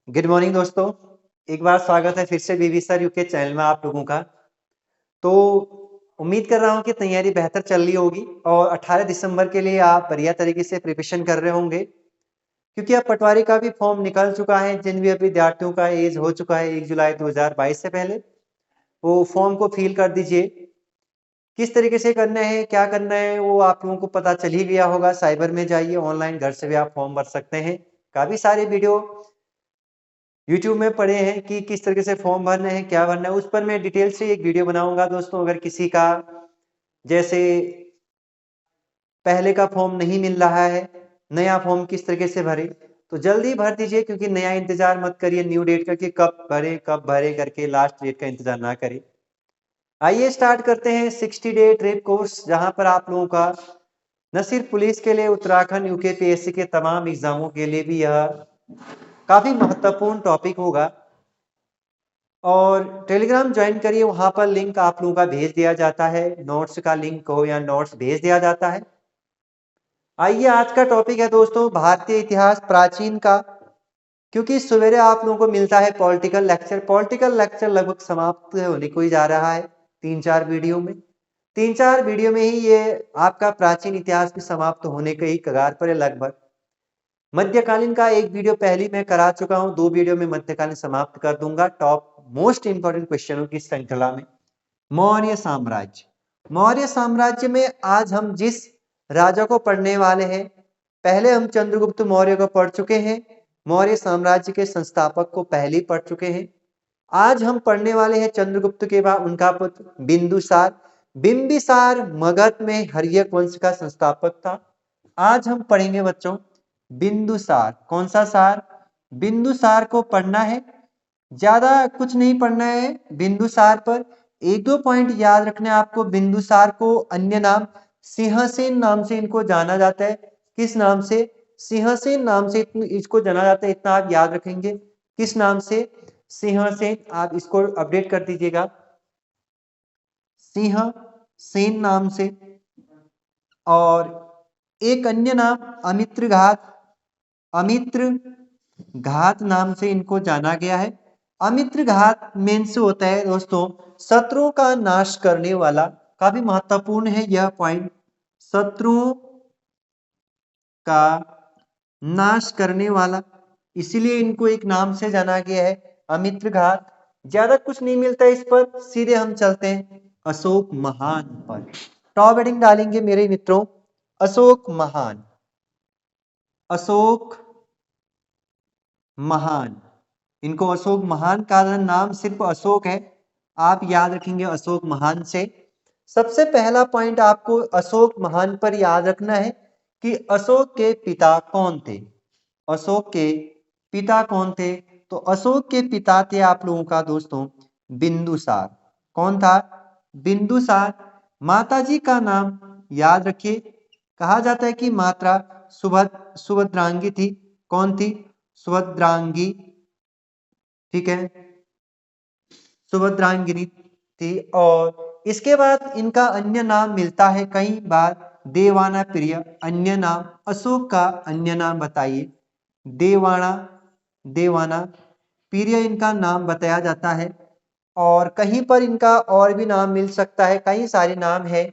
Good morning दोस्तों। एक बार स्वागत है फिर से बीवी सर यूके चैनल में आप लोगों का। तो उम्मीद कर रहा हूं कि तैयारी बेहतर चल रही होगी और 18 दिसंबर के लिए आप बढ़िया तरीके से प्रिपरेशन कर रहे होंगे, क्योंकि अब पटवारी का भी फॉर्म निकल चुका है। जिन भी विद्यार्थियों का एज हो चुका है 1 जुलाई 2022 से पहले, वो फॉर्म को फिल कर दीजिए। किस तरीके से करना है, क्या करना है, वो आप लोगों को पता चल ही गया होगा। साइबर में जाइए, ऑनलाइन घर से भी आप फॉर्म भर सकते हैं। काफी सारे वीडियो यूट्यूब में पड़े हैं कि किस तरीके से फॉर्म भरना है, क्या भरना है। उस पर मैं डिटेल से एक वीडियो बनाऊंगा दोस्तों। अगर किसी का जैसे पहले का फॉर्म नहीं मिल रहा है, नया फॉर्म किस तरीके से भरे, तो जल्दी भर दीजिए, क्योंकि नया इंतजार मत करिए न्यू डेट का कि कब भरे करके लास्ट डेट का इंतजार ना करें। आइए स्टार्ट करते हैं 60 डे ट्रेड कोर्स, जहां पर आप लोगों का न सिर्फ पुलिस के लिए, उत्तराखंड यूकेपीएससी के तमाम एग्जामों के लिए भी यह काफी महत्वपूर्ण टॉपिक होगा। और टेलीग्राम ज्वाइन करिए, वहां पर लिंक आप लोगों का भेज दिया जाता है। नोट्स का लिंक हो या नोट्स भेज दिया जाता है। आइए, आज का टॉपिक है दोस्तों भारतीय इतिहास प्राचीन का। क्योंकि सवेरे आप लोगों को मिलता है पॉलिटिकल लेक्चर। पॉलिटिकल लेक्चर लगभग समाप्त होने को ही जा रहा है 3-4 वीडियो में। 3-4 वीडियो में ही ये आपका प्राचीन इतिहास भी समाप्त होने के ही कगार पर है लगभग। मध्यकालीन का एक वीडियो पहले मैं करा चुका हूं, 2 वीडियो में मध्यकालीन समाप्त कर दूंगा टॉप मोस्ट इंपोर्टेंट क्वेश्चनों की श्रृंखला में। मौर्य साम्राज्य। मौर्य साम्राज्य में आज हम जिस राजा को पढ़ने वाले हैं, पहले हम चंद्रगुप्त मौर्य को पढ़ चुके हैं। मौर्य साम्राज्य के संस्थापक को पहले ही पढ़ चुके हैं। आज हम पढ़ने वाले हैं चंद्रगुप्त के बाद उनका पुत्र बिंदुसार। बिंबिसार मगध में हर्यक वंश का संस्थापक था। आज हम पढ़ेंगे बच्चों बिंदुसार। कौन सा सार? बिंदुसार को पढ़ना है। ज्यादा कुछ नहीं पढ़ना है बिंदुसार पर। 1-2 पॉइंट याद रखने आपको। बिंदुसार को अन्य नाम सिंहसेन नाम से इनको जाना जाता है। किस नाम से? सिंहसेन नाम से इसको जाना जाता है। इतना आप याद रखेंगे। किस नाम से? सिंहसेन। आप इसको अपडेट कर दीजिएगा, सिंहसेन नाम से। और एक अन्य नाम अमित्रघात। अमित्र घात नाम से इनको जाना गया है। अमित्र घात मीन्स होता है दोस्तों शत्रुओं का नाश करने वाला। काफी महत्वपूर्ण है यह पॉइंट। शत्रुओं का नाश करने वाला, इसीलिए इनको एक नाम से जाना गया है अमित्र घात। ज्यादा कुछ नहीं मिलता इस पर। सीधे हम चलते हैं अशोक महान पर। टॉप हेडिंग डालेंगे मेरे मित्रों, अशोक महान। अशोक महान, इनको अशोक महान का नाम सिर्फ अशोक है। आप याद रखेंगे अशोक महान से। सबसे पहला पॉइंट आपको अशोक महान पर याद रखना है कि अशोक के पिता कौन थे। अशोक के पिता कौन थे? तो अशोक के पिता थे आप लोगों का दोस्तों बिंदुसार। कौन था? बिंदुसार। माता जी का नाम याद रखिए। कहा जाता है कि माता सुभद्रांगी थी। कौन थी? सुभद्रांगी। ठीक है, सुभद्रांगिनी थी। और इसके बाद इनका अन्य नाम मिलता है कई बार, देवाना प्रिय। अन्य नाम अशोक का अन्य नाम बताइए। देवाना, देवाना प्रिय इनका नाम बताया जाता है। और कहीं पर इनका और भी नाम मिल सकता है, कई सारे नाम है,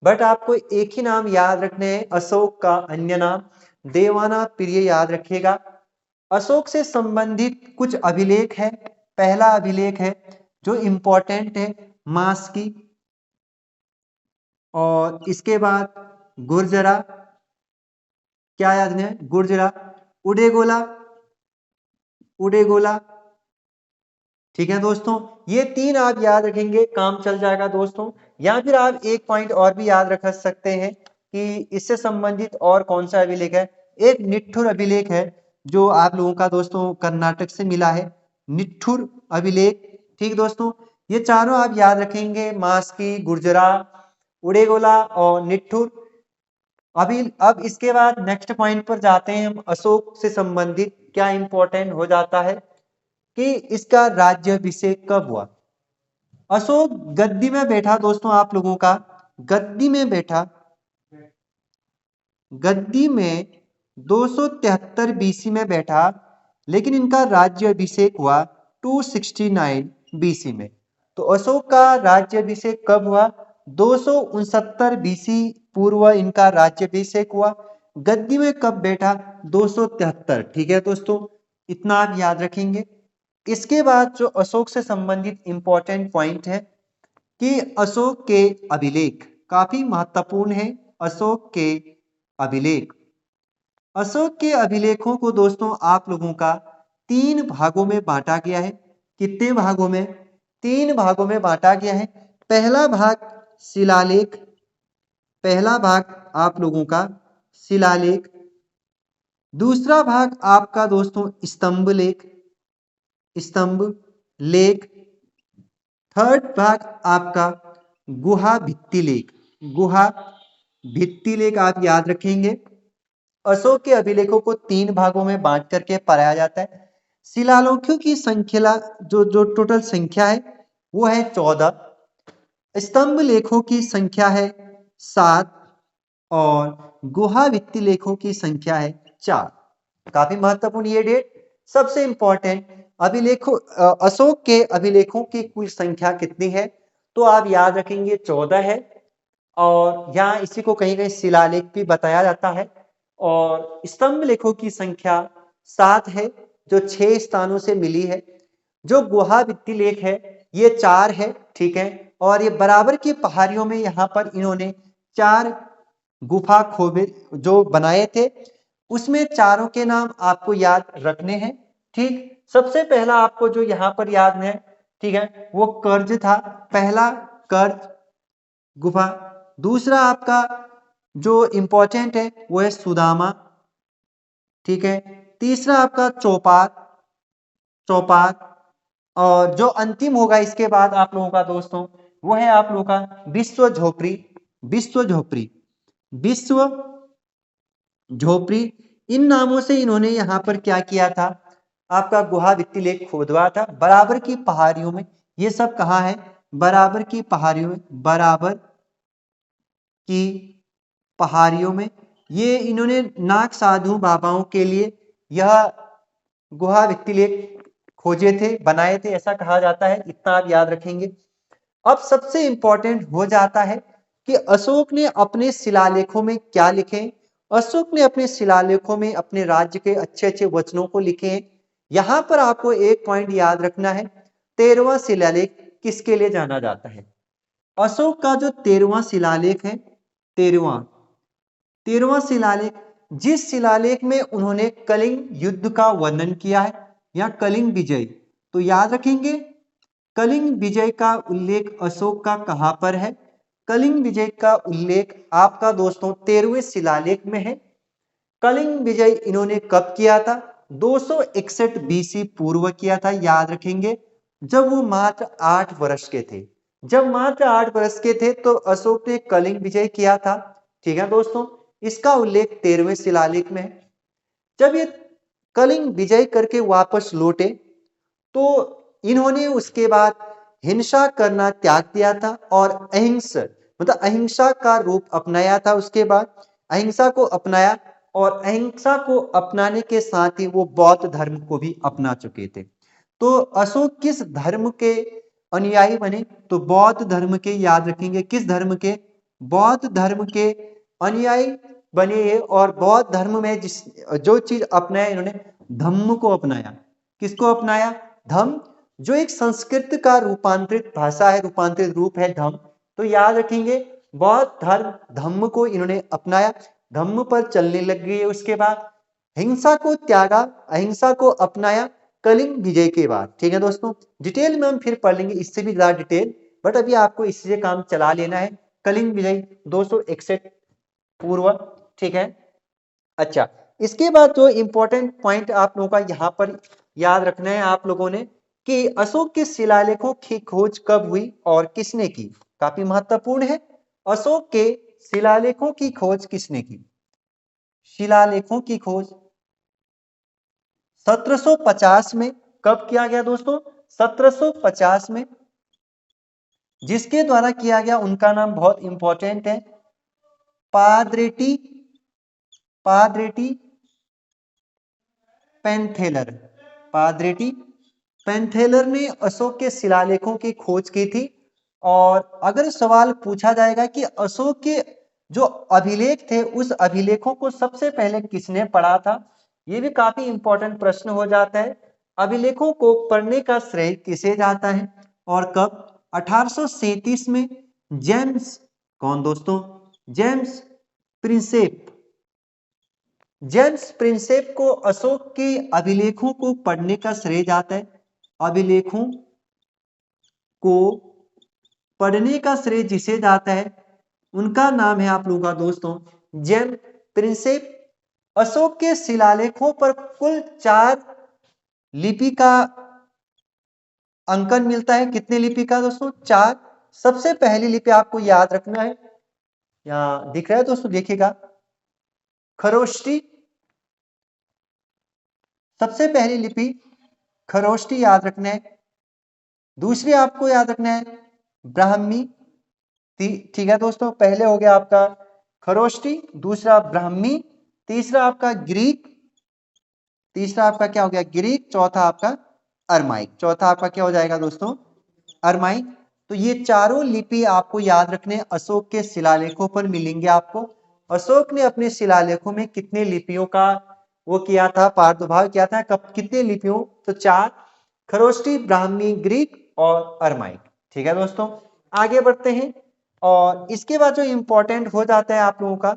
बट आपको एक ही नाम याद रखने हैं, अशोक का अन्य नाम देवाना प्रिय याद रखिएगा। अशोक से संबंधित कुछ अभिलेख है। पहला अभिलेख है जो इंपॉर्टेंट है, मास की। और इसके बाद गुर्जरा, क्या याद है? गुर्जरा, उडेगोला, उडेगोला। ठीक है दोस्तों, ये 3 आप याद रखेंगे, काम चल जाएगा दोस्तों। या फिर आप एक पॉइंट और भी याद रख सकते हैं कि इससे संबंधित और कौन सा अभिलेख है। एक निट्ठुर अभिलेख है जो आप लोगों का दोस्तों कर्नाटक से मिला है, निट्ठुर अभिलेख। ठीक दोस्तों, ये चारों आप याद रखेंगे, मास्की, गुर्जरा, उडेगोला और निट्ठुर। अब इसके बाद नेक्स्ट पॉइंट पर जाते हैं हम। अशोक से संबंधित क्या इंपॉर्टेंट हो जाता है कि इसका राज्याभिषेक कब हुआ। अशोक गद्दी में बैठा दोस्तों, आप लोगों का गद्दी में बैठा, गद्दी में 273 बीसी में बैठा। लेकिन इनका राज्य अभिषेक हुआ 269 बीसी में। तो अशोक का राज्य अभिषेक कब हुआ? 269 बीसी पूर्व इनका राज्य अभिषेक हुआ। गद्दी में कब बैठा? 273। ठीक है दोस्तों, इतना आप याद रखेंगे। इसके बाद जो अशोक से संबंधित इंपॉर्टेंट पॉइंट है कि अशोक के अभिलेख काफी महत्वपूर्ण है। अशोक के अभिलेख, अशोक के अभिलेखों को दोस्तों आप लोगों का 3 भागों में बांटा गया है। कितने भागों में? 3 भागों में बांटा गया है। पहला भाग शिलालेख, पहला भाग आप लोगों का शिलालेख। दूसरा भाग आपका दोस्तों स्तंभ लेख, स्तंभ लेख। थर्ड भाग आपका गुहा भित्ति लेख, गुहा भित्ति लेख आप याद रखेंगे। अशोक के अभिलेखों को 3 भागों में बांट करके पढ़ाया जाता है। शिलालेखों की संख्या जो टोटल संख्या है वो है 14। स्तंभ लेखों की संख्या है 7 और गुहा भित्ति लेखों की संख्या है 4। काफी महत्वपूर्ण ये डेट। सबसे इंपॉर्टेंट अभिलेखों, अशोक के अभिलेखों की कुल संख्या कितनी है? तो आप याद रखेंगे 14 है। और यहाँ इसी को कहीं कहीं शिलालेख भी बताया जाता है। और स्तंभ लेखों की संख्या 7 है जो 6 स्थानों से मिली है। जो गुहा भित्ति लेख है ये 4 है। ठीक है, और ये बराबर की पहाड़ियों में यहाँ पर इन्होंने 4 गुफा खोबे जो बनाए थे, उसमें चारों के नाम आपको याद रखने हैं। ठीक, सबसे पहला आपको जो यहाँ पर याद है, ठीक है, वो कर्ज था। पहला कर्ज गुफा। दूसरा आपका जो इंपॉर्टेंट है वो है सुदामा। ठीक है, तीसरा आपका चौपात, चौपात। और जो अंतिम होगा इसके बाद आप लोगों का दोस्तों वो है आप लोगों का विश्व झोपड़ी, विश्व झोपड़ी, विश्व झोपड़ी। इन नामों से इन्होंने यहाँ पर क्या किया था? आपका गुहा भित्ति लेख खोदवा था बराबर की पहाड़ियों में। ये सब कहाँ है? बराबर की पहाड़ियों में, बराबर की पहाड़ियों में। ये इन्होंने नाग साधु बाबाओं के लिए यह गुहा भित्ति लेख खोजे थे, बनाए थे, ऐसा कहा जाता है। इतना आप याद रखेंगे। अब सबसे इंपॉर्टेंट हो जाता है कि अशोक ने अपने शिलालेखों में क्या लिखे। अशोक ने अपने शिलालेखों में अपने राज्य के अच्छे अच्छे वचनों को लिखे हैं। यहां पर आपको एक पॉइंट याद रखना है, 13वां शिलालेख किसके लिए जाना जाता है? अशोक का जो 13वां शिलालेख है, 13वां शिलालेख, जिस शिलालेख में उन्होंने कलिंग युद्ध का वर्णन किया है या कलिंग विजय, तो याद रखेंगे कलिंग विजय का उल्लेख अशोक का कहां पर है? कलिंग विजय का उल्लेख आपका दोस्तों 13वें शिलालेख में है। कलिंग विजय इन्होंने कब किया था? 261 बीसी पूर्व किया था, याद रखेंगे, जब वो मात्र 8 वर्ष के थे। जब मात्र 8 वर्ष के थे तो अशोक ने कलिंग विजय किया था। ठीक है दोस्तों, इसका उल्लेख 13वें शिलालेख में है। जब ये कलिंग विजय करके वापस लौटे तो इन्होंने उसके बाद हिंसा करना त्याग दिया था और अहिंसा मतलब अहिंसा का रूप अपनाया था। उसके बाद अहिंसा को अपनाया और अहिंसा को अपनाने के साथ ही वो बौद्ध धर्म को भी अपना चुके थे। तो अशोक किस धर्म के अनुयायी बने? तो बौद्ध धर्म के, याद रखेंगे, किस धर्म के? बौद्ध धर्म के अनुयायी बने। और बौद्ध धर्म में जिस जो चीज अपनाया इन्होंने, धम्म को अपनाया। किसको अपनाया? धम्म, जो एक संस्कृत का रूपांतरित भाषा है, रूपांतरित रूप है धम्म। तो याद रखेंगे बौद्ध धर्म धम्म को इन्होंने अपनाया, धम्म पर चलने लग गए। उसके बाद हिंसा को त्यागा, अहिंसा को अपनाया कलिंग विजय के बाद। ठीक है दोस्तों, डिटेल में हम फिर पढ़ लेंगे, इससे भी ज्यादा डिटेल, बट अभी आपको इससे काम चला लेना है। कलिंग विजय 261 पूर्व। ठीक है, अच्छा, इसके बाद जो इंपॉर्टेंट पॉइंट आप लोगों का यहाँ पर याद रखना है आप लोगों ने कि अशोक के शिलालेखों की खोज कब हुई और किसने की? काफी महत्वपूर्ण है। अशोक के शिलालेखों की खोज किसने की? शिलालेखों की खोज 1750 में कब किया गया दोस्तों? 1750 में। जिसके द्वारा किया गया उनका नाम बहुत इंपॉर्टेंट है, पादरेटी, पादरेटी पेनथेलर। पादरेटी। पेंथेलर ने अशोक के शिलालेखों की खोज की थी। और अगर सवाल पूछा जाएगा कि अशोक के जो अभिलेख थे उस अभिलेखों को सबसे पहले किसने पढ़ा था, ये भी काफी इंपॉर्टेंट प्रश्न हो जाता है। अभिलेखों को पढ़ने का श्रेय किसे जाता है और कब? 1837 में जेम्स, कौन दोस्तों? James Prinsep. जेम्स प्रिंसेप को अशोक के अभिलेखों को पढ़ने का श्रेय जाता है। अभिलेखों को पढ़ने का श्रेय जिसे जाता है उनका नाम है आप लोगों का दोस्तों जेम्स प्रिंसेप। अशोक के शिलालेखों पर कुल 4 लिपि का अंकन मिलता है। कितने लिपि का दोस्तों? 4। सबसे पहली लिपि आपको याद रखना है, यहां दिख रहा है दोस्तों, देखिएगा, खरोष्टी। सबसे पहली लिपि खरोष्टी याद रखना है। दूसरी आपको याद रखना है ब्राह्मी। ठीक है दोस्तों, पहले हो गया आपका खरोष्टी, दूसरा ब्राह्मी, तीसरा आपका ग्रीक, तीसरा आपका क्या हो गया? ग्रीक। चौथा आपका अरमाइक। चौथा आपका क्या हो जाएगा दोस्तों? अरमाइक। तो ये चारों लिपि आपको याद रखने अशोक के शिलालेखों पर मिलेंगे आपको। अशोक ने अपने शिलालेखों में कितने लिपियों का वो किया था, प्रादुर्भाव किया था? कब? कितने लिपियों? तो 4, खरोष्टी, ब्राह्मी, ग्रीक और अरमाइक। ठीक है दोस्तों, आगे बढ़ते हैं। और इसके बाद जो इंपॉर्टेंट हो जाता है आप लोगों का,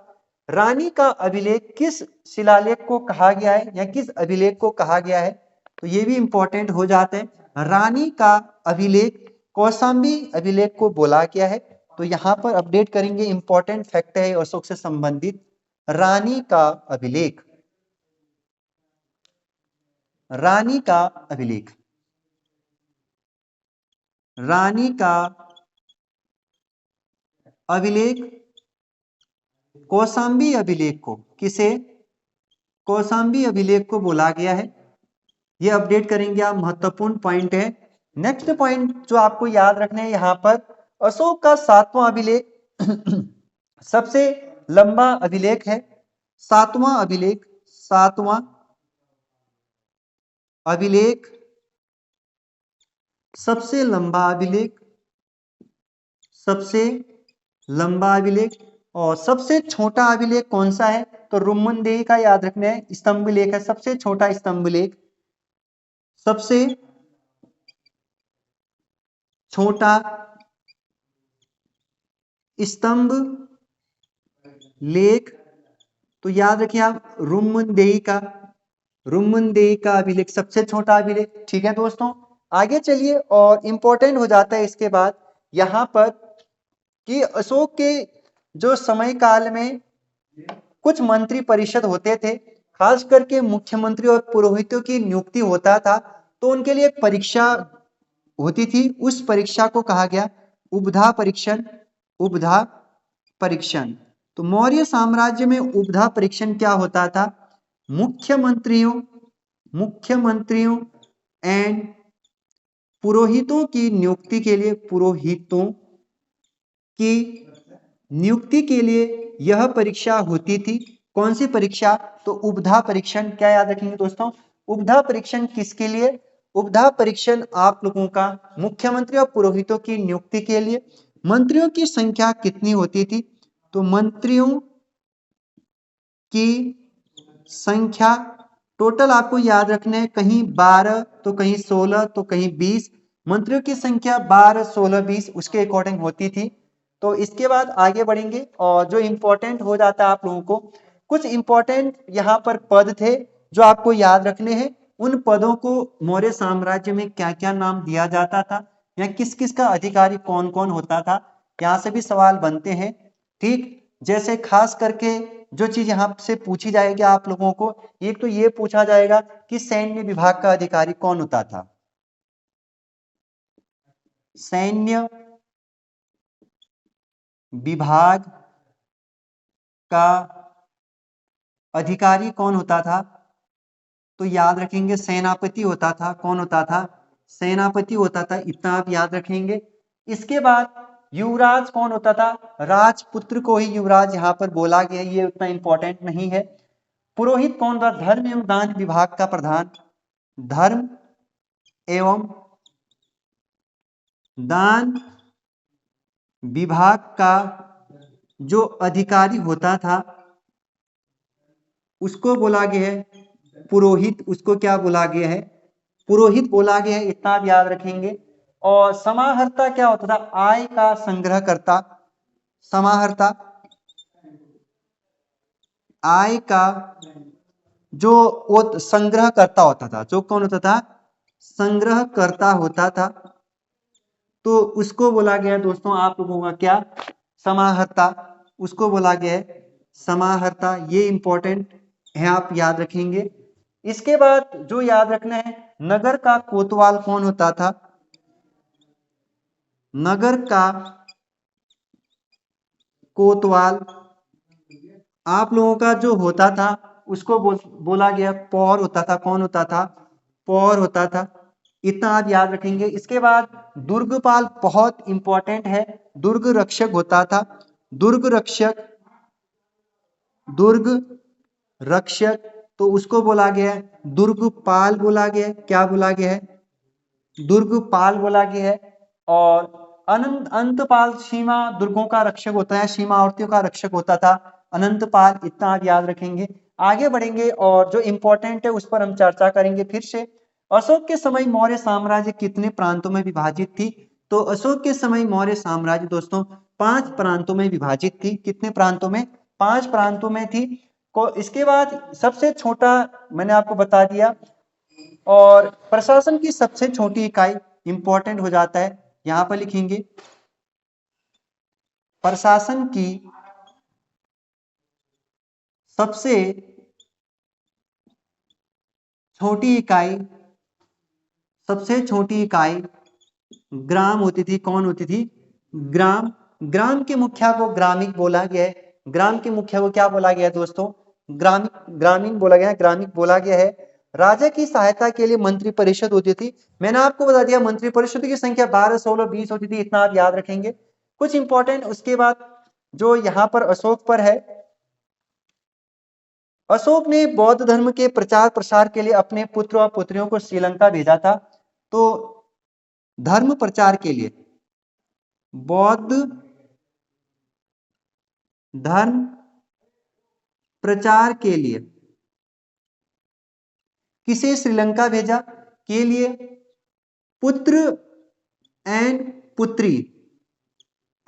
रानी का अभिलेख किस शिलालेख को कहा गया है या किस अभिलेख को कहा गया है? तो ये भी इंपॉर्टेंट हो जाते हैं। रानी का अभिलेख कौशाम्बी अभिलेख को बोला गया है। तो यहां पर अपडेट करेंगे, इंपॉर्टेंट फैक्ट है अशोक से संबंधित। रानी का अभिलेख, रानी का अभिलेख, रानी का अभिलेख कौशाम्बी अभिलेख को, किसे? कौशाम्बी अभिलेख को बोला गया है। ये अपडेट करेंगे आप, महत्वपूर्ण पॉइंट है। नेक्स्ट पॉइंट जो आपको याद रखना है यहां पर, अशोक का 7वां अभिलेख सबसे लंबा अभिलेख है। 7वां अभिलेख, 7वां अभिलेख सबसे लंबा अभिलेख, सबसे लंबा अभिलेख। और सबसे छोटा अभिलेख कौन सा है? तो रुम्मनदेही का याद रखना है, स्तंभ लेख है सबसे छोटा स्तंभ लेख। सबसे छोटा स्तंभ लेख, तो याद रखिए आप रुम्मनदेही का, रुम्मनदेही का अभिलेख सबसे छोटा अभिलेख। ठीक है दोस्तों, आगे चलिए। और इंपॉर्टेंट हो जाता है इसके बाद यहां पर कि अशोक के जो समय काल में कुछ मंत्री परिषद होते थे, खास करके मुख्यमंत्री और पुरोहितों की नियुक्ति होता था, तो उनके लिए एक परीक्षा होती थी। उस परीक्षा को कहा गया उपधा परीक्षण। उपधा परीक्षण। तो मौर्य साम्राज्य में उपधा परीक्षण क्या होता था? मुख्यमंत्रियों, मुख्यमंत्रियों एंड पुरोहितों की नियुक्ति के लिए, पुरोहितों की नियुक्ति के लिए यह परीक्षा होती थी। कौन सी परीक्षा? तो उपधा परीक्षण। क्या याद रखेंगे दोस्तों? उपधा परीक्षण किसके लिए? उपधा परीक्षण आप लोगों का मुख्यमंत्री और पुरोहितों की नियुक्ति के लिए। मंत्रियों की संख्या कितनी होती थी? तो मंत्रियों की संख्या टोटल आपको याद रखना है, कहीं 12 तो कहीं 16 तो कहीं 20। मंत्रियों की संख्या 12, 16, 20 उसके अकॉर्डिंग होती थी। तो इसके बाद आगे बढ़ेंगे और जो इंपॉर्टेंट हो जाता है आप लोगों को, कुछ इंपॉर्टेंट यहाँ पर पद थे जो आपको याद रखने हैं। उन पदों को मौर्य साम्राज्य में क्या क्या नाम दिया जाता था या किस किस का अधिकारी कौन कौन होता था, यहाँ से भी सवाल बनते हैं। ठीक, जैसे खास करके जो चीज यहाँ से पूछी जाएगी आप लोगों को, एक तो ये पूछा जाएगा कि सैन्य विभाग का अधिकारी कौन होता था? सैन्य विभाग का अधिकारी कौन होता था? तो याद रखेंगे सेनापति होता था। कौन होता था? सेनापति होता था, इतना आप याद रखेंगे। इसके बाद युवराज कौन होता था? राजपुत्र को ही युवराज यहाँ पर बोला गया, ये उतना इंपॉर्टेंट नहीं है। पुरोहित कौन था? धर्म एवं दान विभाग का प्रधान, धर्म एवं दान विभाग का जो अधिकारी होता था उसको बोला गया है पुरोहित। उसको क्या बोला गया है? पुरोहित बोला गया है, इतना आप याद रखेंगे। और समाहर्ता क्या होता था? आय का संग्रह करता। समाहर्ता आय का जो वो संग्रह करता होता था। जो कौन होता था? संग्रह करता होता था। तो उसको बोला गया है दोस्तों आप लोगों का क्या? समाहर्ता। उसको बोला गया है समाहर्ता। ये इंपॉर्टेंट है, आप याद रखेंगे। इसके बाद जो याद रखना है, नगर का कोतवाल कौन होता था? नगर का कोतवाल आप लोगों का जो होता था उसको बोला गया पौर होता था। कौन होता था? पौर होता था। इतना आप याद रखेंगे। इसके बाद दुर्गपाल बहुत इंपॉर्टेंट है। दुर्ग रक्षक होता था। दुर्ग रक्षक, दुर्ग रक्षक, तो उसको बोला गया है दुर्गपाल बोला गया है। क्या बोला गया है? दुर्गपाल बोला गया है। और अनंत अंतपाल सीमा दुर्गों का रक्षक होता है, सीमावर्तियों का रक्षक होता था अनंतपाल। इतना आप याद रखेंगे। आगे बढ़ेंगे और जो इंपॉर्टेंट है उस पर हम चर्चा करेंगे फिर से। अशोक के समय मौर्य साम्राज्य कितने प्रांतों में विभाजित थी? तो अशोक के समय मौर्य साम्राज्य दोस्तों 5 प्रांतों में विभाजित थी। कितने प्रांतों में? 5 प्रांतों में थी। को इसके बाद सबसे छोटा मैंने आपको बता दिया। और प्रशासन की सबसे छोटी इकाई इंपॉर्टेंट हो जाता है, यहां पर लिखेंगे प्रशासन की सबसे छोटी इकाई, सबसे छोटी इकाई ग्राम होती थी। कौन होती थी? ग्राम। ग्राम के मुखिया को ग्रामिक बोला गया है। ग्राम के मुखिया को क्या बोला गया है दोस्तों? ग्रामिक, ग्रामीण बोला गया है, ग्रामिक बोला गया है। राजा की सहायता के लिए मंत्री परिषद होती थी। मैंने आपको बता दिया मंत्री परिषद की संख्या 12, 16, 20 होती थी। इतना आप याद रखेंगे। कुछ इंपॉर्टेंट उसके बाद जो यहाँ पर अशोक पर है, अशोक ने बौद्ध धर्म के प्रचार प्रसार के लिए अपने पुत्र और पुत्रियों को श्रीलंका भेजा था। तो धर्म प्रचार के लिए, बौद्ध धर्म प्रचार के लिए किसे श्रीलंका भेजा? के लिए पुत्र एंड पुत्री।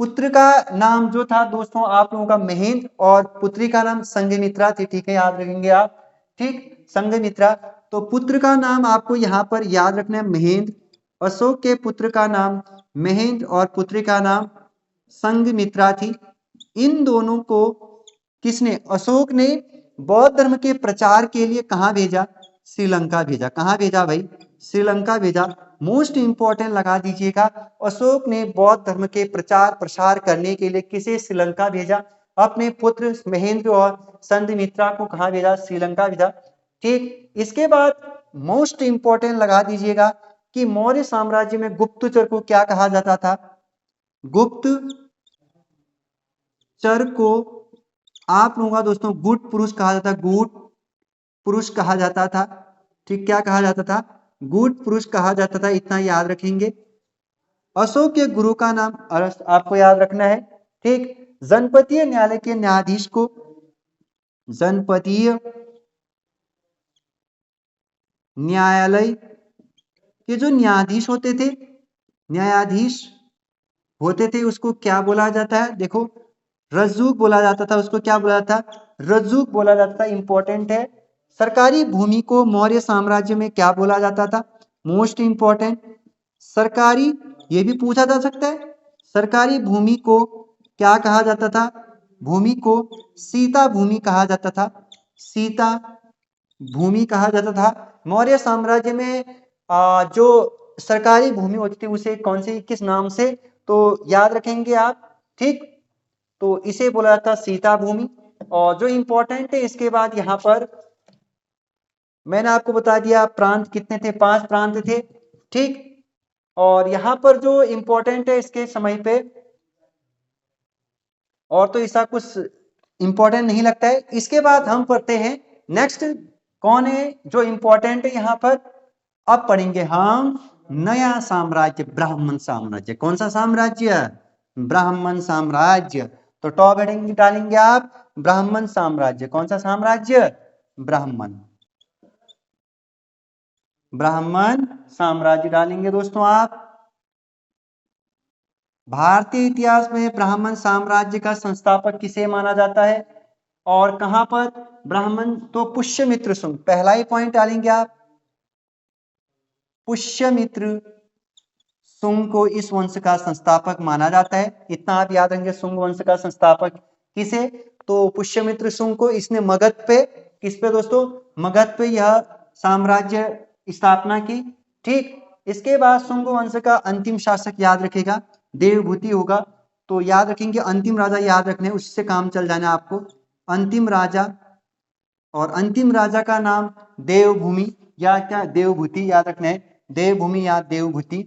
पुत्र का नाम जो था दोस्तों आप लोगों का महेंद्र और पुत्री का नाम संघमित्रा थी। ठीक है, याद रखेंगे आप। ठीक, संघमित्रा। तो पुत्र का नाम आपको यहां पर याद रखना है महेंद्र। अशोक के पुत्र का नाम महेंद्र और पुत्री का नाम संघमित्रा थी। इन दोनों को किसने? अशोक ने बौद्ध धर्म के प्रचार के लिए कहां भेजा? श्रीलंका भेजा। कहां भेजा भाई? श्रीलंका भेजा। मोस्ट इंपॉर्टेंट लगा दीजिएगा, अशोक ने बौद्ध धर्म के प्रचार प्रसार करने के लिए किसे श्रीलंका भेजा? अपने पुत्र महेंद्र और संघमित्रा को कहां भेजा? श्रीलंका भेजा। ठीक, इसके बाद मोस्ट इंपॉर्टेंट लगा दीजिएगा कि मौर्य साम्राज्य में गुप्तचर को क्या कहा जाता था? गुप्तचर को आप लोगों का दोस्तों गुट पुरुष कहा जाता, गुट पुरुष कहा जाता था। ठीक, क्या कहा जाता था? गुट पुरुष कहा जाता था। इतना याद रखेंगे। अशोक के गुरु का नाम अरस्त आपको याद रखना है। ठीक, जनपदीय न्यायालय के न्यायाधीश को जनपदीय न्यायालय के जो न्यायाधीश होते थे, न्यायाधीश होते थे, उसको क्या बोला जाता है? देखो, रज्जुक बोला जाता था। उसको क्या बोला जाता? रज्जुक बोला जाता था। इंपॉर्टेंट है। सरकारी भूमि को मौर्य साम्राज्य में क्या बोला जाता था? मोस्ट इंपॉर्टेंट, सरकारी, ये भी पूछा जा सकता है। सरकारी भूमि को क्या कहा जाता था? भूमि को सीता भूमि कहा जाता था। सीता भूमि कहा जाता था। मौर्य साम्राज्य में जो सरकारी भूमि होती थी उसे कौन सी, किस नाम से? तो याद रखेंगे आप। ठीक, तो इसे बोला जाता है सीता भूमि। और जो इंपॉर्टेंट है इसके बाद यहां पर मैंने आपको बता दिया प्रांत कितने थे? 5 प्रांत थे। ठीक, और यहां पर जो इंपॉर्टेंट है इसके समय पे और तो ऐसा कुछ इंपॉर्टेंट नहीं लगता है। इसके बाद हम पढ़ते हैं नेक्स्ट कौन है जो इंपॉर्टेंट है यहां पर? अब पढ़ेंगे हम नया साम्राज्य, ब्राह्मण साम्राज्य। कौन सा साम्राज्य? ब्राह्मण साम्राज्य। तो टॉप हेडिंग डालेंगे आप ब्राह्मण साम्राज्य। कौन सा साम्राज्य? ब्राह्मण, ब्राह्मण साम्राज्य डालेंगे दोस्तों आप। भारतीय इतिहास में ब्राह्मण साम्राज्य का संस्थापक किसे माना जाता है और कहां पर? ब्राह्मण, तो पुष्यमित्र शुंग, पहला ही पॉइंट डालेंगे आप। पुष्यमित्र शुंग को इस वंश का संस्थापक माना जाता है। इतना आप याद रखेंगे, शुंग वंश का संस्थापक किसे? तो पुष्यमित्र शुंग को। इसने मगध पे, किस पे दोस्तों? मगध पे यह साम्राज्य स्थापना की। ठीक, इसके बाद शुंग वंश का अंतिम शासक याद रखेगा देवभूति होगा। तो याद रखेंगे, अंतिम राजा याद रखने, उससे काम चल जाना आपको। अंतिम राजा, और अंतिम राजा का नाम देवभूमि या क्या देवभूति याद रखना है। देवभूमि या देवभूति,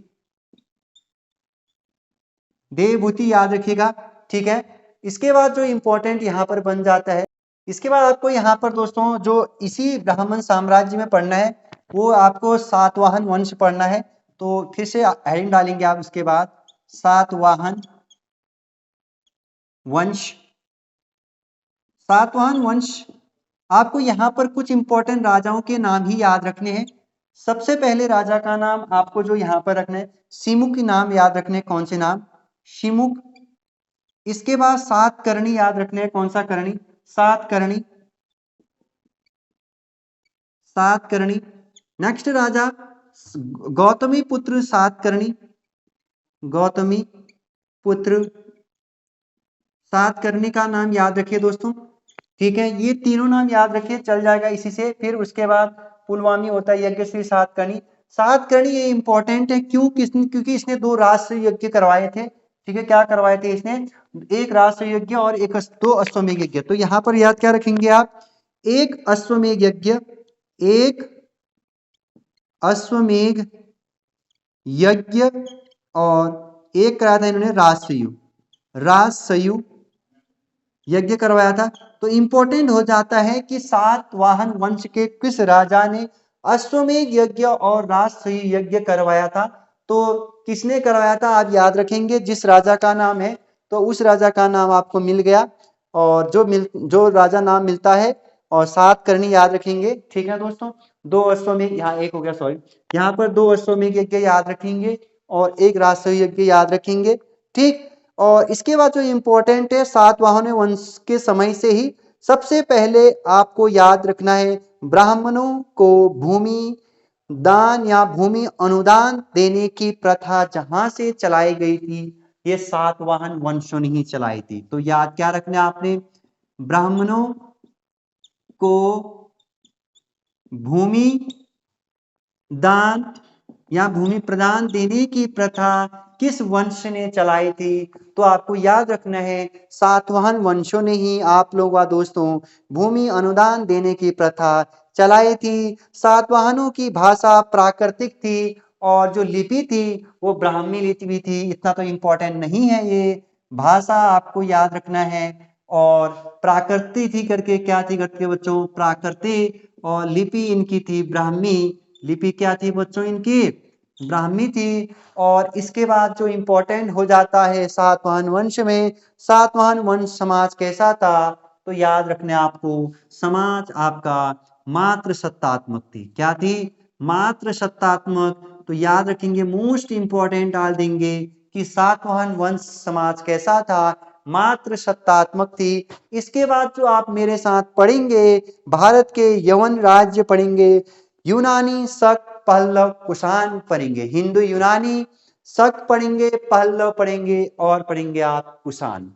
देवभूति याद रखिएगा। ठीक है, इसके बाद जो इंपॉर्टेंट यहाँ पर बन जाता है, इसके बाद आपको यहाँ पर दोस्तों जो इसी ब्राह्मण साम्राज्य में पढ़ना है वो आपको सातवाहन वंश पढ़ना है। तो फिर से हेडिंग डालेंगे आप उसके बाद, सातवाहन वंश। सातवाहन वंश, आपको यहाँ पर कुछ इंपॉर्टेंट राजाओं के नाम ही याद रखने हैं। सबसे पहले राजा का नाम आपको जो यहाँ पर रखना है, सिमुक नाम याद रखने। कौन से नाम? शिमुक। इसके बाद सात करणी याद रखने हैं। कौन सा करणी? सात करणी, सात करणी। नेक्स्ट राजा गौतमी पुत्र सात करणी, गौतमी पुत्र सात करणी का नाम याद रखिए दोस्तों। ठीक है, ये तीनों नाम याद रखिए, चल जाएगा इसी से। फिर उसके बाद पुलवामी होता है यज्ञश्री सातकर्णी। सातकर्णी ये इंपॉर्टेंट है, क्यों? क्योंकि इसने दो राष्ट्र यज्ञ करवाए थे। ठीक है, क्या करवाए थे इसने? एक राष्ट्र यज्ञ और एक दो अश्वमेध यज्ञ। तो यहाँ पर याद क्या रखेंगे आप? एक अश्वमेध यज्ञ, एक अश्वमेध यज्ञ, और एक कराया था इन्होंने राजसयु, राजसयु यज्ञ करवाया था। तो इंपॉर्टेंट हो जाता है कि सातवाहन वंश के किस राजा ने अश्वमेध यज्ञ और राजसयु यज्ञ करवाया था। तो किसने करवाया था आप याद रखेंगे, जिस राजा का नाम है तो उस राजा का नाम आपको मिल गया। और जो राजा नाम मिलता है, और सात करनी याद रखेंगे। ठीक है दोस्तों, दो अश्वमेध, यहाँ एक हो गया सॉरी, यहाँ पर दो अश्वमेध यज्ञ याद रखेंगे और एक राजसयु यज्ञ याद रखेंगे। ठीक, और इसके बाद जो इंपॉर्टेंट है, सातवाहन वंश के समय से ही सबसे पहले आपको याद रखना है, ब्राह्मणों को भूमि दान या भूमि अनुदान देने की प्रथा जहां से चलाई गई थी, ये सातवाहन वंशों ने ही चलाई थी। तो याद क्या रखना है आपने? ब्राह्मणों को भूमि दान या भूमि प्रदान देने की प्रथा किस वंश ने चलाई थी? तो आपको याद रखना है, सातवाहन वंशों ने ही आप लोग व दोस्तों भूमि अनुदान देने की प्रथा चलाई थी। सातवाहनों की भाषा प्राकृतिक थी और जो लिपि थी वो ब्राह्मी लिपि थी। इतना तो इम्पोर्टेंट नहीं है, ये भाषा आपको याद रखना है। और प्राकृतिक थी करके क्या थी करके बच्चों? प्राकृतिक। और लिपि इनकी थी ब्राह्मी, लिपि क्या थी बच्चों इनकी? ब्राह्मी थी। और इसके बाद जो इंपॉर्टेंट हो जाता है सातवाहन वंश में, सातवाहन वंश समाज कैसा था? तो याद रखने आपको, समाज आपका मात्र सत्तात्मक थी। क्या थी? मात्र सत्तात्मक। तो याद रखेंगे, मोस्ट इंपॉर्टेंट डाल देंगे कि सातवाहन वंश समाज कैसा था? मात्र सत्तात्मक थी। इसके बाद जो आप मेरे साथ पढ़ेंगे, भारत के यवन राज्य पढ़ेंगे, यूनानी, शक, पल्लव, कुषाण पढ़ेंगे। हिंदू यूनानी, शक पढ़ेंगे, पल्लव पढ़ेंगे और पढ़ेंगे आप कुषाण।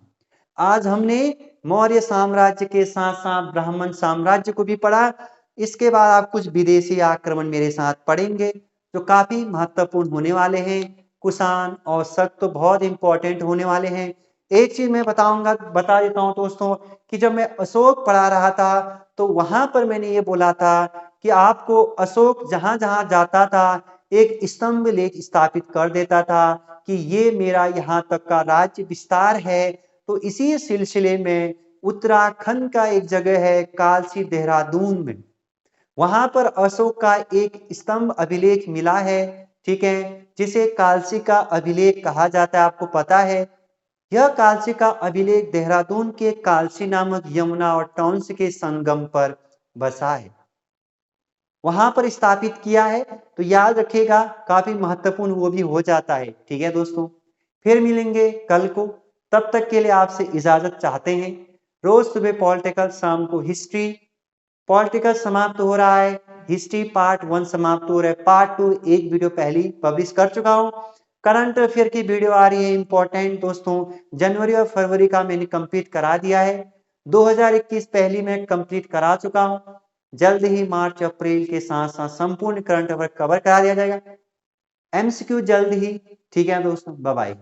आज हमने मौर्य साम्राज्य के साथ साथ ब्राह्मण साम्राज्य को भी पढ़ा। इसके बाद आप कुछ विदेशी आक्रमण मेरे साथ पढ़ेंगे जो काफी महत्वपूर्ण होने वाले हैं। कुषाण और शक तो बहुत इंपॉर्टेंट होने वाले हैं। एक चीज मैं बता देता हूं दोस्तों, कि जब मैं अशोक पढ़ा रहा था तो वहां पर मैंने ये बोला था कि आपको अशोक जहां जहां जाता था एक स्तंभ लेख स्थापित कर देता था कि ये मेरा यहाँ तक का राज्य विस्तार है। तो इसी सिलसिले में उत्तराखंड का एक जगह है कालसी, देहरादून में, वहां पर अशोक का एक स्तंभ अभिलेख मिला है, ठीक है, जिसे कालसी का अभिलेख कहा जाता है, आपको पता है। यह कालसी का अभिलेख देहरादून के कालसी नामक यमुना और टॉन्स के संगम पर बसा है, वहां पर स्थापित किया है। तो याद रखिएगा, काफी महत्वपूर्ण वो भी हो जाता है। ठीक है दोस्तों, फिर मिलेंगे कल को, तब तक के लिए आपसे इजाजत चाहते हैं। रोज सुबह पॉलिटिकल, शाम को हिस्ट्री। पॉलिटिकल समाप्त हो रहा है, हिस्ट्री पार्ट 1 समाप्त हो रहा है, पार्ट 2 एक वीडियो पहले पब्लिश कर चुका हूं। करंट अफेयर की वीडियो आ रही है इंपॉर्टेंट दोस्तों, जनवरी और फरवरी का मैंने कंप्लीट करा दिया है, 2021 पहली मैं कंप्लीट करा चुका हूं। जल्द ही मार्च अप्रैल के साथ साथ संपूर्ण करंट अफेयर कवर करा दिया जाएगा, एमसीक्यू जल्द ही। ठीक है दोस्तों, बाय बाय।